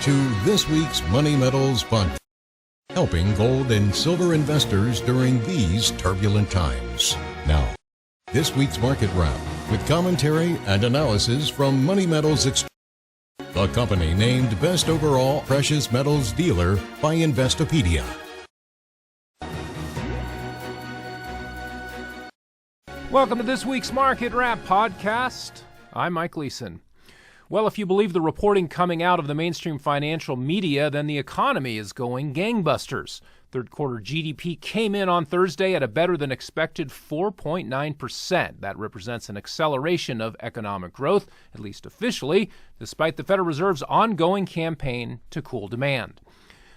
to this week's Money Metals podcast, helping gold and silver investors during these turbulent times. Now, this week's market wrap with commentary and analysis from Money Metals the company named Best Overall Precious Metals Dealer by Investopedia. Welcome to this week's Market Wrap podcast. I'm Mike Leeson. Well, if you believe the reporting coming out of the mainstream financial media, then the economy is going gangbusters. Third quarter GDP came in on Thursday at a better than expected 4.9%. That represents an acceleration of economic growth, at least officially, despite the Federal Reserve's ongoing campaign to cool demand.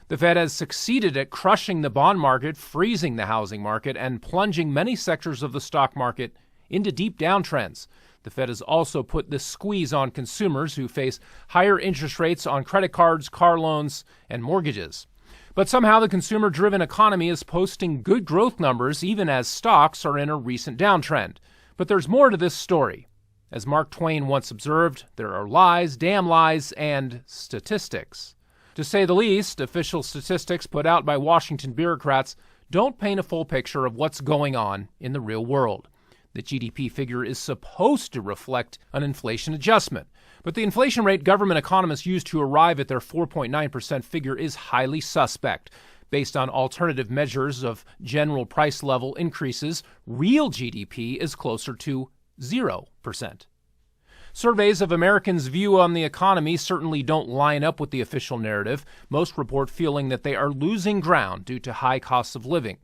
The Fed has succeeded at crushing the bond market, freezing the housing market, and plunging many sectors of the stock market into deep downtrends. The Fed has also put the squeeze on consumers who face higher interest rates on credit cards, car loans, and mortgages. But somehow the consumer-driven economy is posting good growth numbers even as stocks are in a recent downtrend. But there's more to this story. As Mark Twain once observed, there are lies, damn lies, and statistics. To say the least, official statistics put out by Washington bureaucrats don't paint a full picture of what's going on in the real world. The GDP figure is supposed to reflect an inflation adjustment, but the inflation rate government economists use to arrive at their 4.9% figure is highly suspect. Based on alternative measures of general price level increases, real GDP is closer to 0%. Surveys of Americans' view on the economy certainly don't line up with the official narrative. Most report feeling that they are losing ground due to high costs of living.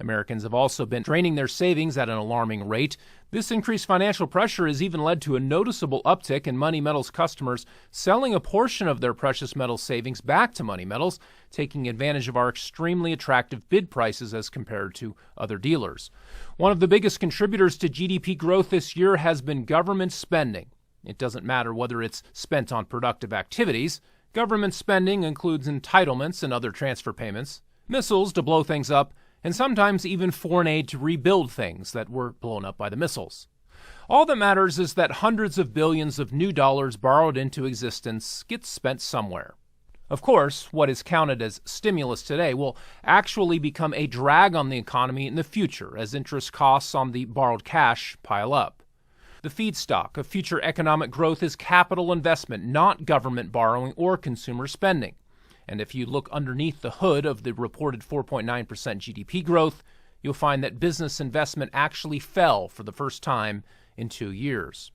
Americans have also been draining their savings at an alarming rate. This increased financial pressure has even led to a noticeable uptick in Money Metals customers selling a portion of their precious metals savings back to Money Metals, taking advantage of our extremely attractive bid prices as compared to other dealers. One of the biggest contributors to GDP growth this year has been government spending. It doesn't matter whether it's spent on productive activities. Government spending includes entitlements and other transfer payments, missiles to blow things up, and sometimes even foreign aid to rebuild things that were blown up by the missiles. All that matters is that hundreds of billions of new dollars borrowed into existence get spent somewhere. Of course, what is counted as stimulus today will actually become a drag on the economy in the future as interest costs on the borrowed cash pile up. The feedstock of future economic growth is capital investment, not government borrowing or consumer spending. And if you look underneath the hood of the reported 4.9% GDP growth, you'll find that business investment actually fell for the first time in 2 years.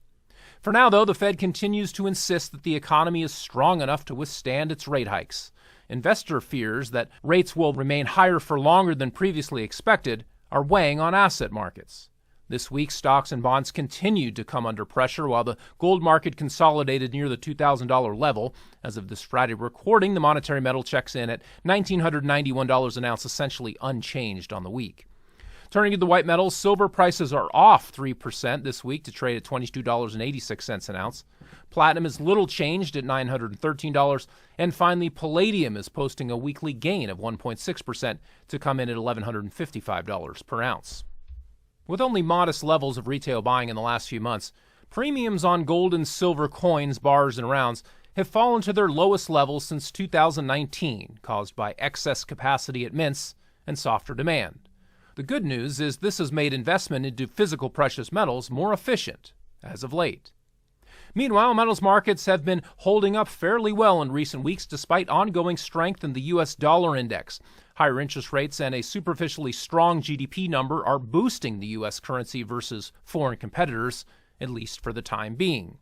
For now, though, the Fed continues to insist that the economy is strong enough to withstand its rate hikes. Investor fears that rates will remain higher for longer than previously expected are weighing on asset markets. This week, stocks and bonds continued to come under pressure while the gold market consolidated near the $2,000 level. As of this Friday recording, the monetary metal checks in at $1,991 an ounce, essentially unchanged on the week. Turning to the white metals, silver prices are off 3% this week to trade at $22.86 an ounce. Platinum is little changed at $913. And finally, palladium is posting a weekly gain of 1.6% to come in at $1,155 per ounce. With only modest levels of retail buying in the last few months, premiums on gold and silver coins, bars, and rounds have fallen to their lowest levels since 2019, caused by excess capacity at mints and softer demand. The good news is this has made investment into physical precious metals more efficient as of late. Meanwhile, metals markets have been holding up fairly well in recent weeks despite ongoing strength in the U.S. dollar index. Higher interest rates and a superficially strong GDP number are boosting the U.S. currency versus foreign competitors, at least for the time being.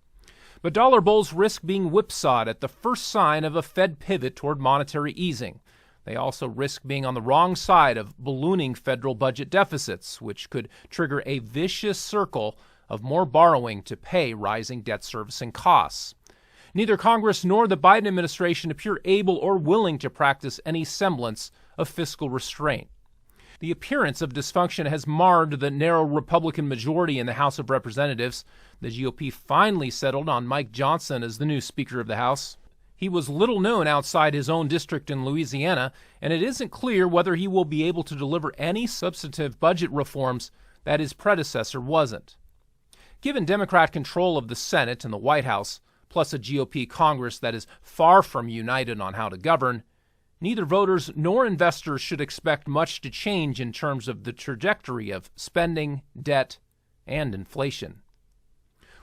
But dollar bulls risk being whipsawed at the first sign of a Fed pivot toward monetary easing. They also risk being on the wrong side of ballooning federal budget deficits, which could trigger a vicious circle of more borrowing to pay rising debt servicing costs. Neither Congress nor the Biden administration appear able or willing to practice any semblance of fiscal restraint. The appearance of dysfunction has marred the narrow Republican majority in the House of Representatives. The GOP finally settled on Mike Johnson as the new Speaker of the House. He was little known outside his own district in Louisiana, and it isn't clear whether he will be able to deliver any substantive budget reforms that his predecessor wasn't. Given Democrat control of the Senate and the White House, plus a GOP Congress that is far from united on how to govern, neither voters nor investors should expect much to change in terms of the trajectory of spending, debt, and inflation.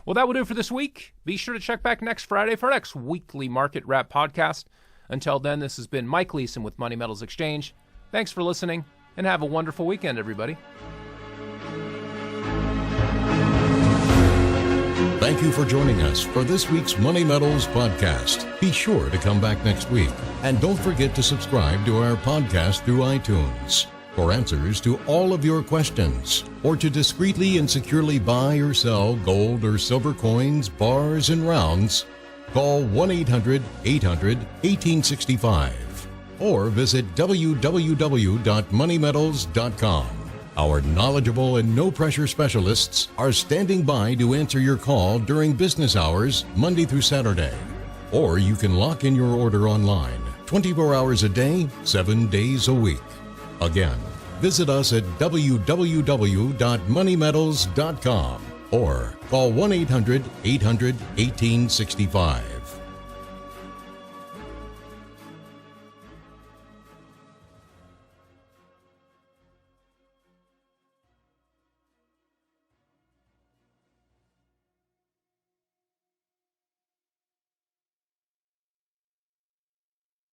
Well, that will do it for this week. Be sure to check back next Friday for our next weekly Market Wrap podcast. Until then, this has been Mike Leeson with Money Metals Exchange. Thanks for listening, and have a wonderful weekend, everybody. Thank you for joining us for this week's Money Metals podcast. Be sure to come back next week. And don't forget to subscribe to our podcast through iTunes. For answers to all of your questions, or to discreetly and securely buy or sell gold or silver coins, bars, and rounds, call 1-800-800-1865 or visit www.moneymetals.com. Our knowledgeable and no-pressure specialists are standing by to answer your call during business hours, Monday through Saturday. Or you can lock in your order online, 24 hours a day, 7 days a week. Again, visit us at www.moneymetals.com or call 1-800-800-1865.